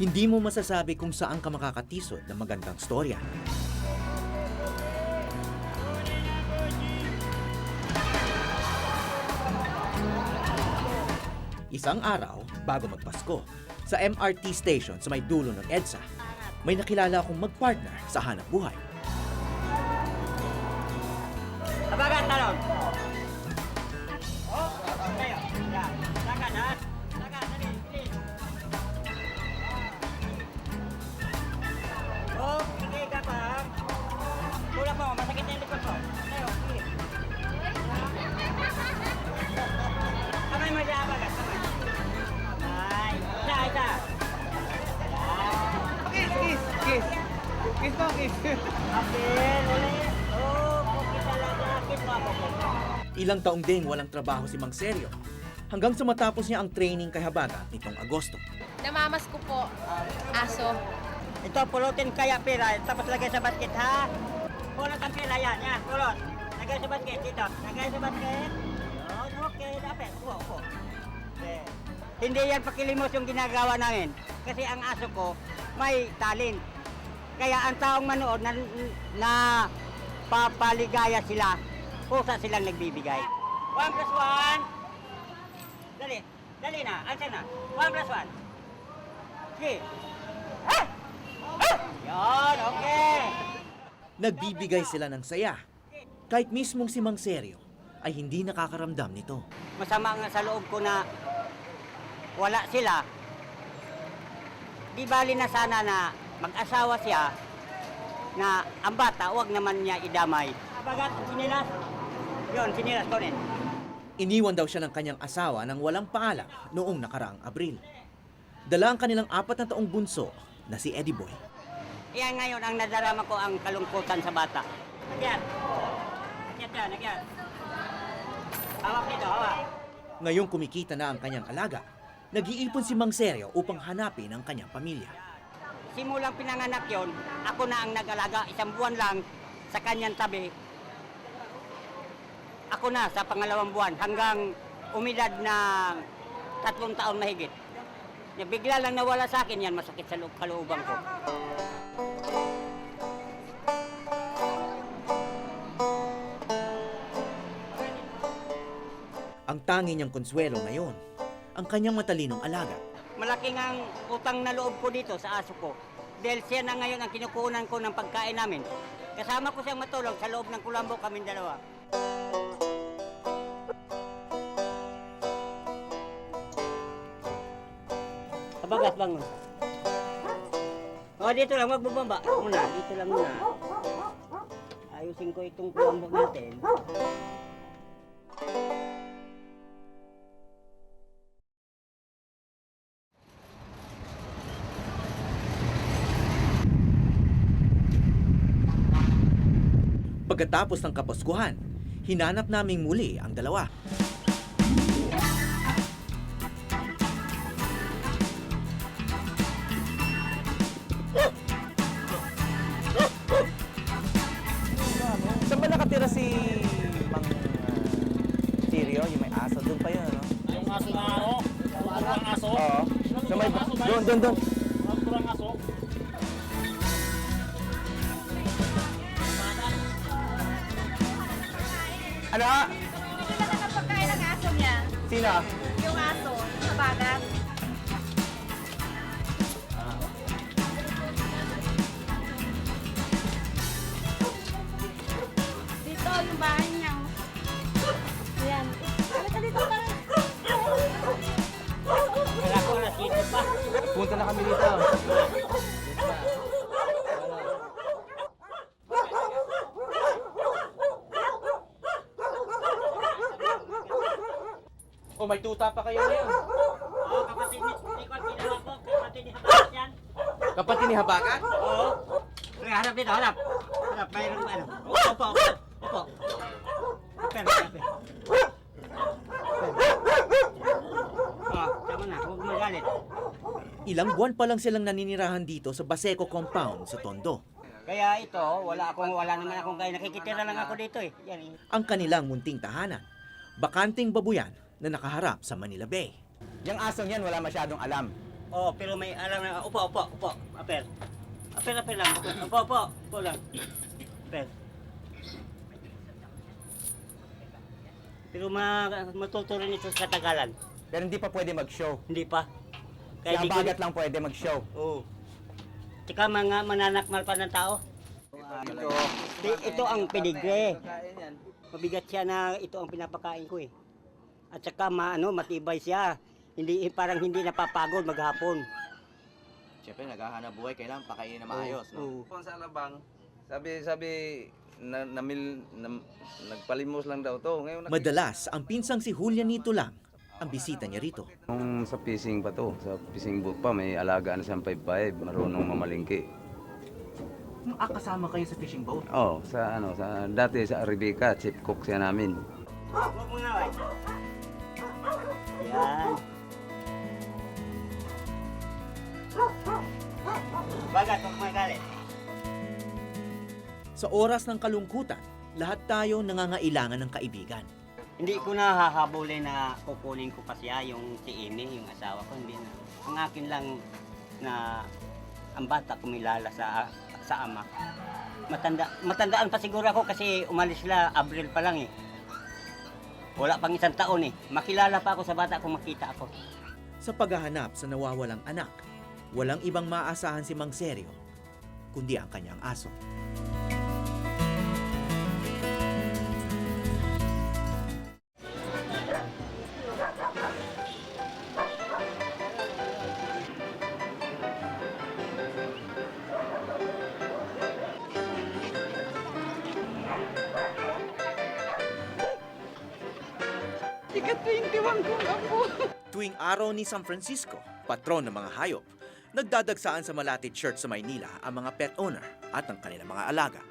Hindi mo masasabi kung saan ka makakatisod ng magandang storya. Isang araw, bago magpasko, sa MRT station sa may dulo ng EDSA, may nakilala akong magpartner sa hanap buhay. Abagan, talon! Oh, kayo. Yan. Lagan, ha? Lagan, dali, bilis. Oh, hindi ka pa. Tulak mo, masakit na yung likod mo. Tayo, bilis. Kamay mo siya, abagan, kamay. Ay, isa. Kiss, kiss, kiss. Kiss mo, kiss. Apil, ulit. Oh, kung talaga, kiss mo ako. Ilang taong ding walang trabaho si Mang Seryo, hanggang sa matapos niya ang training kay Habagat nitong Agosto. Namamas ko po, aso. Ito, pulutin kaya pila, tapos lagay sa basket, ha? Pulot ang pila yan, pulot. Lagay sa basket, dito. Lagay sa basket. Yun, okay, dapat. Upo. Okay. Hindi yan pakilimos yung ginagawa namin. Kasi ang aso ko, may talent. Kaya ang taong manood na papaligaya sila, pusa silang nagbibigay. 1 plus 1. Dali na, answer na. 1 plus 1. Okay. Yan, okay. Nagbibigay sila ng saya, kahit mismong si Mang Seryo ay hindi nakakaramdam nito. Masama nga sa loob ko na wala sila. Di bali na sana na mag-asawa siya na ang bata, huwag naman niya idamay. Abagat, sinilas. Yun, sinilas ko rin. Iniwan daw siya ng kanyang asawa nang walang paalam noong nakaraang Abril. Dala ang kanilang 4 na taong bunso na si Eddie Boy. Iyan ngayon ang nadarama ko ang kalungkutan sa bata. Nagyan. Nagyan. Hawak dito, hawak. Ngayong kumikita na ang kanyang alaga, nag-iipon si Mang Seryo upang hanapin ang kanyang pamilya. Simulang pinanganak yon, ako na ang nag-alaga, 1 buwan lang sa kanyang tabi. Ako na sa pangalawang buwan hanggang umidad na 3 taon mahigit. Bigla lang nawala sa akin yan, masakit sa kalooban ko. Ang tangi niyang konsuelo ngayon, ang kanyang matalinong alaga. Malaking ang utang na loob ko dito sa aso ko. Dahil siya na ngayon ang kinukunan ko ng pagkain namin. Kasama ko siyang matulog sa loob ng kulambo kaming dalawa. Abagat, bangon. O, dito lang, wag bubamba. Muna, dito lang muna. Ayusin ko itong kulambo natin. Pagkatapos ng Kapaskuhan, hinanap naming muli ang dalawa. Saan ba nakatira si Mang Seryo, yung may aso? Doon pa yun, ano? Yung aso na ano? Ang aso? Oo. Sa may... Doon. Ang aso? Ano? Bibili ka ng pagkain ng aso niya. Sino? Yung aso, sa bagat. Dito, yung bahay niya. Ayan. Halika dito ka. Wala ko na sito pa. Punta na kami dito. O may tuta pa kayo ngayon. Oo, kapatid ni Nikon, ginawa ko. Kapatid ni Habagat yan. Kapatid ni Habagat? Oo. Harap dito, harap. Harap, mayroon ano. Opo. Pero. Tama na, huwag magalit. Ilang buwan pa lang silang naninirahan dito sa Baseco Compound sa Tondo. Kaya ito, wala naman akong kaya. Nakikitira lang ako dito eh. Yan eh. Ang kanilang munting tahanan, bakanting babuyan na nakaharap sa Manila Bay. Yung asong yan, wala masyadong alam. Oh, pero may alam na, upo. Aper. Aper lang. Upo lang. Aper. Pero matuturo nito sa katagalan. Pero hindi pa pwede mag-show. Hindi pa. Kaya di ko- bagat lang pwede mag-show. Oo. Tsaka mga mananakmal pa ng tao. Ito ang pedigree. Mabigat siya na ito ang pinapakain ko eh. At saka matibay siya. Parang hindi napapagod maghapon. Siyempre, naghahanap buhay, kailangan pakainin na maayos, no? Oo. Kung sa Alabang, nagpalimos lang daw to. Ngayon Madalas, ang pinsang si Julianito lang ang bisita niya rito. Nung sa fishing pa to, sa fishing boat pa, may alaga na siyang 5'5", marunong mamalingki. Kasama kayo sa fishing boat? Oh, dati sa Arabica, chief cook siya namin. Huwag mo na, yan. Bagat, huwag magalit. Sa oras ng kalungkutan, lahat tayo nangangailangan ng kaibigan. Hindi ko na hahabulin na kukunin ko pa siya, yung si Amy, yung asawa ko, hindi na. Ang akin lang na ang bata kumilala sa ama. Matandaan pa siguro ako kasi umalis sila, Abril pa lang eh. Wala pang 1 taon eh. Makilala pa ako sa bata kung makita ako. Sa paghahanap sa nawawalang anak, walang ibang maaasahan si Mang Seryo, kundi ang kanyang aso. Tuwing araw ni San Francisco, patron ng mga hayop, nagdadagsaan sa Malate Church sa Maynila ang mga pet owner at ang kanilang mga alaga.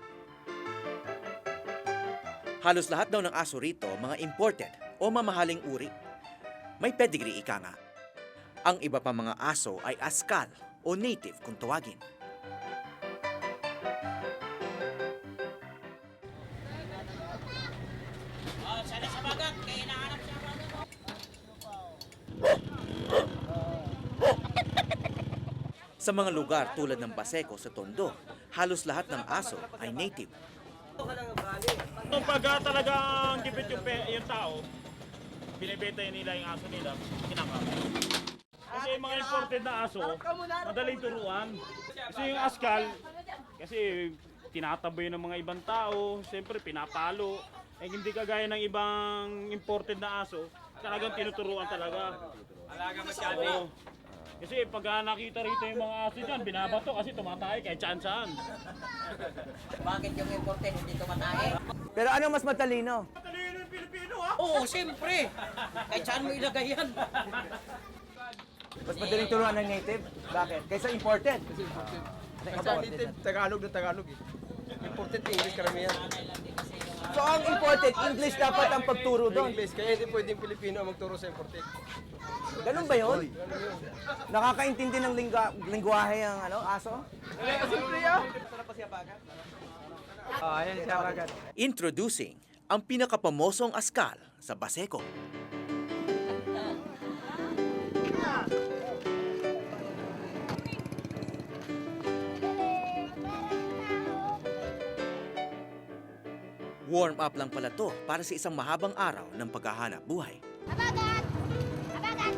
Halos lahat daw ng aso rito mga imported o mamahaling uri. May pedigree ika nga. Ang iba pa mga aso ay askal o native kung tawagin. Sa mga lugar tulad ng Baseco sa Tondo, halos lahat ng aso ay native. Kung pagka talagang gipit yung tao, binibenta nila yung aso nila, kinakama. Kasi yung mga imported na aso, madaling turuan. Kasi yung askal, kasi tinataboy ng mga ibang tao, siyempre pinapalo. Eh hindi kagaya ng ibang imported na aso, talagang tinuturuan talaga. Alaga masyado. Kasi pag nakita rito yung mga aso dyan, binabato kasi tumatay kahit saan-saan. Bakit yung imported hindi tumatay? Pero ano mas matalino? Matalino yung Pilipino ha? Oo, siyempre. Kahit saan mo ilagay yan. Mas madaling turuan ng native? Bakit? Kaysa imported? Native, Tagalog na Tagalog eh. Imported English karamihan. So ang imported, English dapat ang pagturo doon. English, kaya hindi pwedeng Pilipino ang magturo sa imported. Ganun ba yun? Nakakaintindi ng lingwahe ang aso? Ayan siya agad. Introducing ang pinakapamosong askal sa Baseco. Warm up lang pala to para sa isang mahabang araw ng paghahanap buhay. Abagat! Abagat!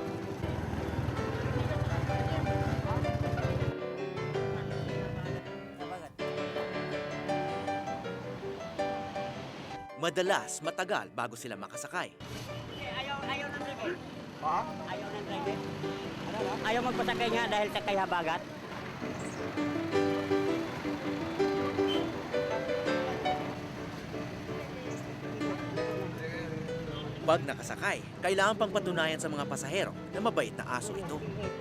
Madalas matagal bago sila makasakay. Ayaw ng driver. Ha? Ayaw ng driver. Ayaw magpasakay nga dahil sa kaya bagat. Pag nakasakay, kailangan pang patunayan sa mga pasahero na mabait na aso ito.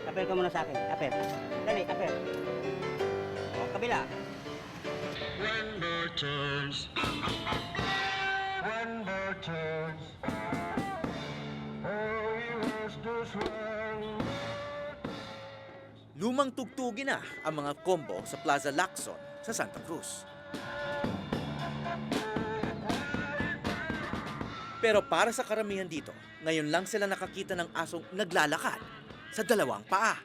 Apel ka muna sa akin. Apel. Dali, apel. O, kabila. Lumang tugtugin na ang mga combo sa Plaza Lacson sa Santa Cruz. Pero para sa karamihan dito, ngayon lang sila nakakita ng asong naglalakad sa 2 paa.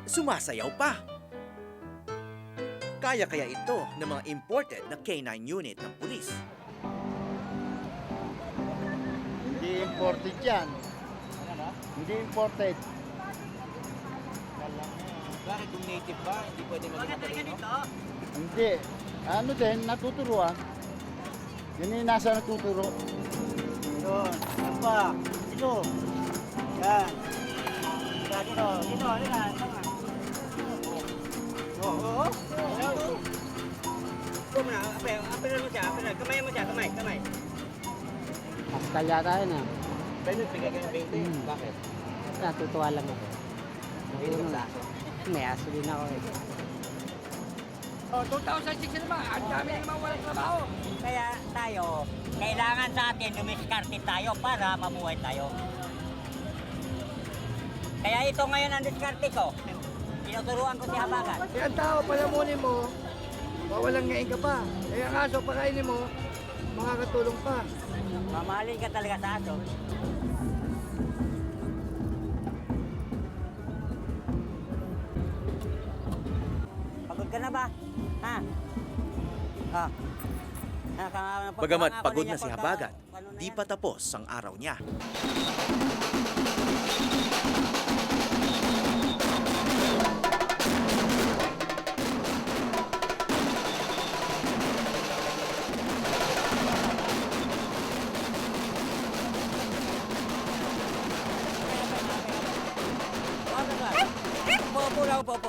sumasayaw pa. Kaya ito ng mga imported na K9 unit ng pulis. Hindi imported yan. Hindi imported. Bakit kung native ba, hindi pwede maging Bakit matalino? ganito? Hindi. Ano din, natuturuan. Yan yung nasa natuturo. Yun. Yan pa. Dito. Yan. Yan, dito. Dito. Yan. Tama. Oo. Hello. Ito mo na. Apilan mo siya. Apilan. Kamay mo siya. Kamay. Kamay. Mas yata yun ah. Pwede bigay kayo ng 20. Bakit? Natutuwa lang ako. Mahilig sa aso. May aso din ako eh. Kaya tayo, kailangan sa atin dumiskarte tayo para mabuhay tayo. Kaya ito ngayon ang diskarte ko. Tinuturuan ko si Habagat. Kaya ang tao, palamunin mo, wawalang ngayon ka pa. Kaya ang aso, pakainin mo, makakatulong pa. Mamahalin ka talaga sa aso. Pagod ka na ba? Ha? Ha? Bagamat pagod na si Habagat, di pa tapos ang araw niya. Po.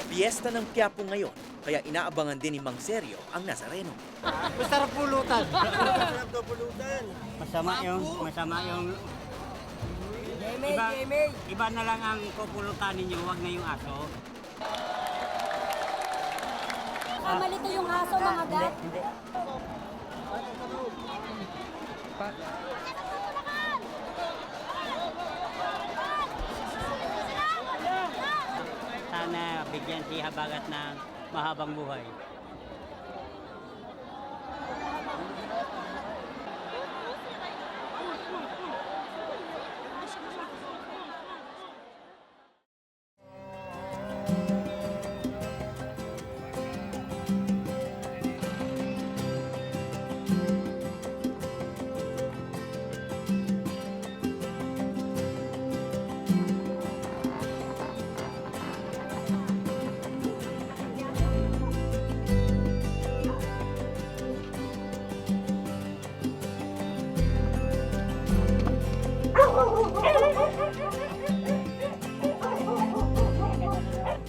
Fiesta ng Quiapo ngayon, kaya inaabangan din ni Mang Seryo ang Nazareno. Masarap pulutan. Masama yung iba na lang ang pupulutan ninyo, wag na yung aso. Malito yung aso, mga gat. Hindi. Sana bigyan si Habagat ng mahabang buhay.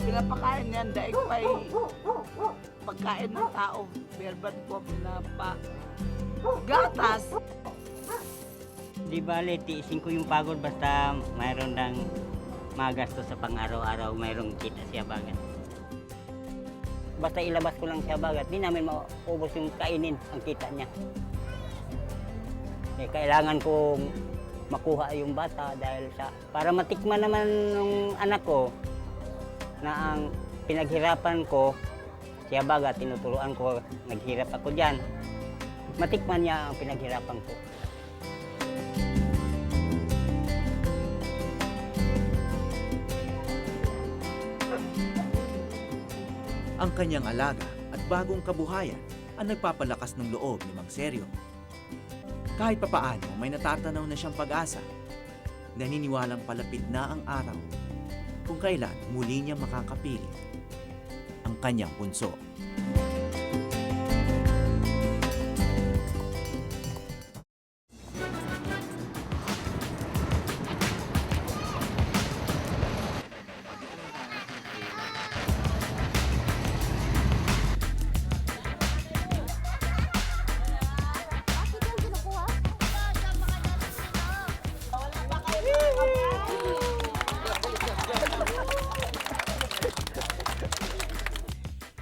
Pinapakain yan, daig pa'y pagkain ng tao. Berbat ko na pa gatas. Di bale, tiisin ko yung pagod basta mayroon ng magasto sa pang-araw-araw, mayroong kita si Habagat. Basta ilabas ko lang si Habagat, di namin maubos yung kainin ang kita niya. Kailangan kong makuha yung bata dahil para matikman naman ng anak ko na ang pinaghirapan ko, si Habagat, tinuturuan ko, naghirap ako dyan. Matikman niya ang pinaghirapan ko. Ang kanyang alaga at bagong kabuhayan ang nagpapalakas ng loob ni Mang Seryo. Kahit papaano may natatanaw na siyang pag-asa. Naniniwalang palapit na ang araw kung kailan muli niya makakapiling ang kanyang bunso.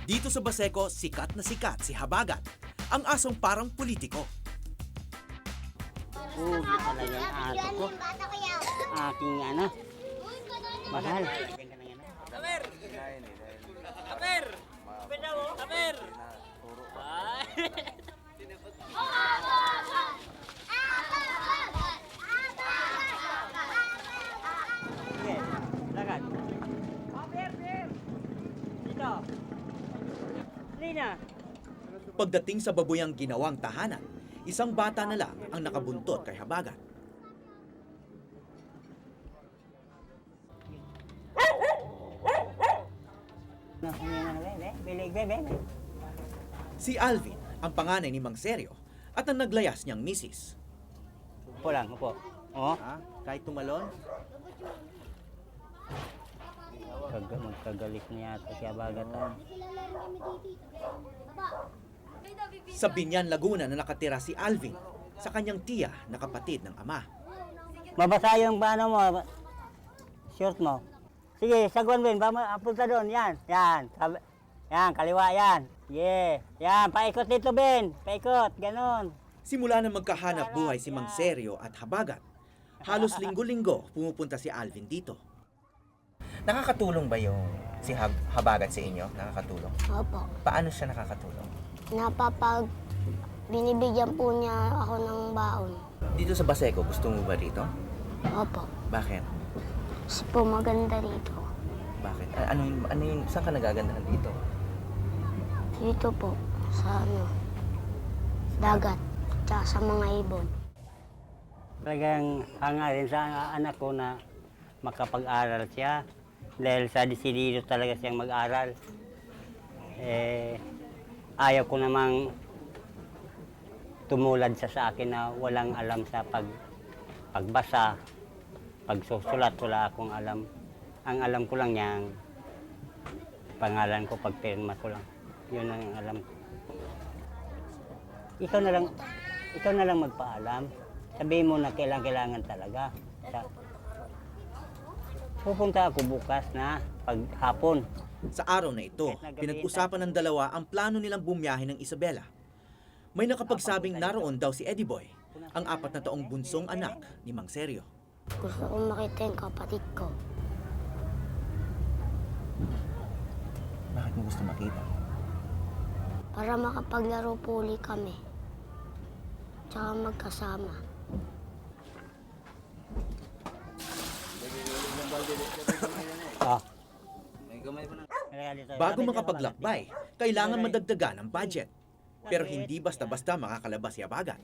Dito sa Baseco, sikat na sikat si Habagat, ang asong parang politiko. Ugi talaga yung aso ko. Aking mahal. Sige, lakad. Dito. Lina. Pagdating sa babuyang ginawang tahanan, isang bata na lang ang nakabuntot kay Habagat. Bilig, bebe. Si Alvin, ang panganay ni Mang Seryo, at ang naglayas niyang misis. Upo lang, upo. Oh. Ha? Kahit tumalon? Magkagalik niya ito siya bagat. Sa Binyan, Laguna na nakatira si Alvin sa kanyang tiya na kapatid ng ama. Mabasa yung paano mo, short mo. Sige, sagwan Ben, punta doon, yan. Yan, kaliwa yan. Yeah, yan, paikot dito Ben, paikot, ganon. Simula na magkahanap buhay si Mang Seryo at Habagat, halos linggo-linggo pumupunta si Alvin dito. Nakakatulong ba yung si Habagat sa inyo? Nakakatulong? Opo. Paano siya nakakatulong? Binibigyan po niya ako ng baon. Dito sa Baseco, gusto mo ba rito? Opo. Bakit? Kasi po maganda rito. Bakit? Ano yung, saan ka nagagandahan dito? Dito po, sa dagat, tsaka sa mga ibon. Talagang hangarin sa anak ko na makapag-aral siya. Dahil sa desidido talaga siyang mag-aral. Ayaw ko namang tumulad siya sa akin na walang alam sa pagbasa, pagsusulat, wala akong alam. Ang alam ko lang yang pangalan ko, pagpirma ko lang. Yun ang alam ko. Ikaw na lang magpaalam. Sabihin mo na kailangan talaga. Pupunta ako bukas na paghapon. Sa araw na ito, pinag-usapan ng dalawa ang plano nilang bumiyahe ng Isabela. May nakapagsabing naroon daw si Eddie Boy, ang 4 na taong bunsong anak ni Mang Seryo. Gusto kong makita yung kapatid ko. Bakit mo gusto makita? Para makapaglaro po ulit kami. Tsaka magkasama. Bago makapaglakbay, kailangan madagdagan ang budget. Pero hindi basta-basta makakalabas si Habagat.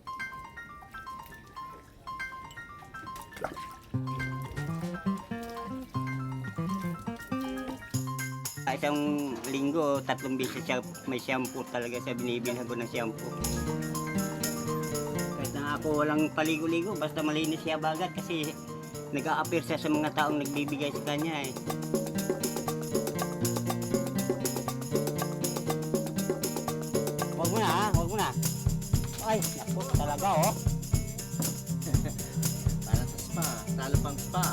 Isang linggo, 3 beses siya may shampoo talaga siya, binibilhan ko ng shampoo. Kahit na ako walang paligo-ligo, basta malinis siya bagat kasi nag-a-appear siya sa mga taong nagbibigay sa kanya eh. Huwag mo na ha, huwag mo na. Ay, naku, talaga oh. Para sa spa, talo pang spa.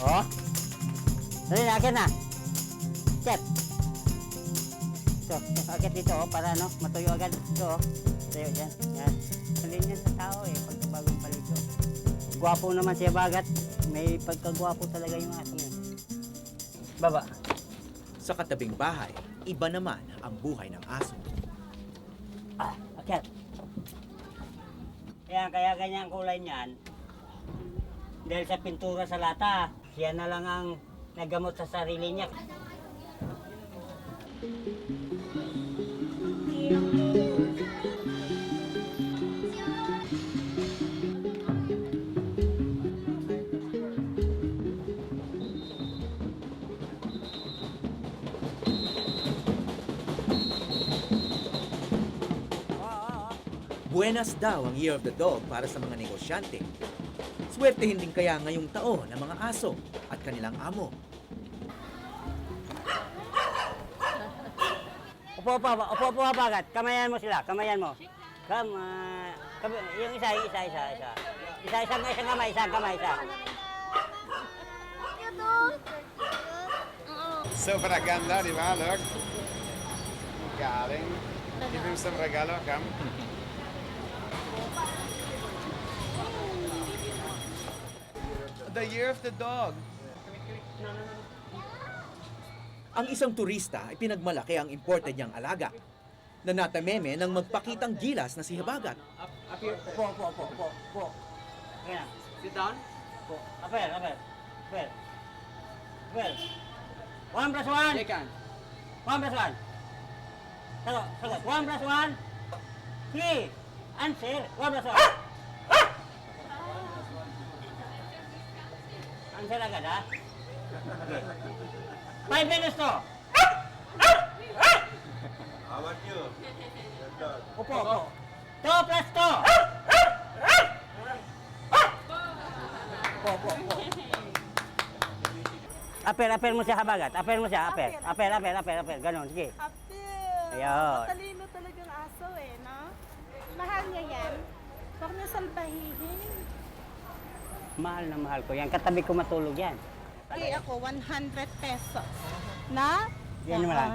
Oh. Dali na, akit na. Chef. Ito, akit dito oh, para ano, matuyo agad. Ito oh. Tayo dyan. Yan. Salin yan sa tao eh, pagkabagong palito. Gwapo naman siya bagat. May pagkagwapo talaga yung aso niya. Baba. Sa katabing bahay, iba naman ang buhay ng aso. Akit. Kaya ganyan ang kulay niyan. Dahil sa pintura sa lata, siya na lang ang nagamot sa sarili niya. Buenas daw ang Year of the Dog para sa mga negosyante. Swertehin din kaya ngayong taon ng mga aso at kanilang amo. Upo bagat. Kamayan mo sila, kamayan mo. Yung isa. Isang kamay, isa. Sobrang ganda, di ba? Look. Galing. Give him some regalo, come. The Year of the Dog. Ang isang turista ay pinagmalaki ang imported niyang alaga na natameme ng magpakitang gilas na si Habagat. Po. Ayan. Sit down. Po. Apel. Well. 1 plus 1. Second. 1 plus 1. Sagot. 1 plus 1. 3. Answer. 1 plus 1. Answer agad, ha? Okay. 5 minutes to. How about you? Upo. 2 plus 2. Upo. Apel mo siya, Habagat. Apel mo siya, apel. Apel. Ganon, sige. Apil. Ayun. Matalino talagang aso eh, no? Mahal niya yan. Huwag niya salbahihin. Mahal na mahal ko yan. Katabi ko matulog yan. Okay, ako 100 pesos. Na? Yan naman lang.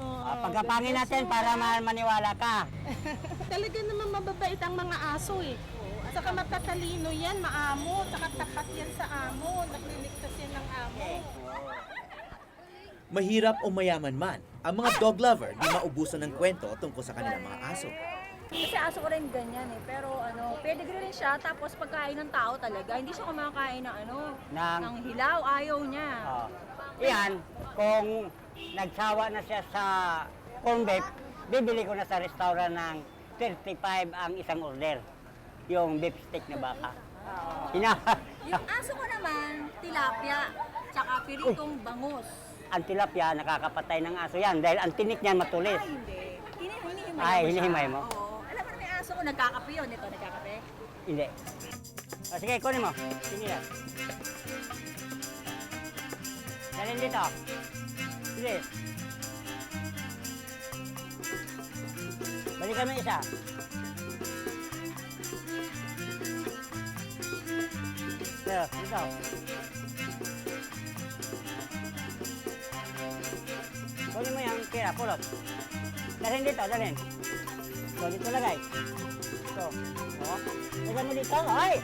Oo. Pagkapangin natin para maniwala ka. Talaga naman mababait ang mga aso eh. Saka matatalino yan, maamo. Saka tapat yan sa amo. Nagliligtas yan ng amo. Mahirap o mayaman man, ang mga dog lover di maubusan ng kwento tungkol sa kanilang mga aso. Kasi aso ko rin ganyan eh. Pero pedigree rin siya. Tapos pagkain ng tao talaga, hindi siya kumakain ng ng hilaw. Ayaw niya. Yan, kung nagsawa na siya sa corn beef, bibili ko na sa restaurant ng 35 ang isang order. Yung beef steak na baka. Yung aso ko naman, tilapia. Tsaka piritong bangus. Ang tilapia, nakakapatay ng aso yan dahil ang tinik niyan matulis. Ay, hindi. Hinihimay Ay, mo siya. hinihimay mo? Oo. Alam mo na may aso ko, nagkakape yun. Ito, nagkakape. Hindi. Sige, kunin mo. Sinilas. Dalhin dito. Sige. Balikan mo isa. Dito. Kunin mo yung kira, pulot. Dalhin dito, dalhin. So, dito lagay. So, lagyan mo dito. Ay!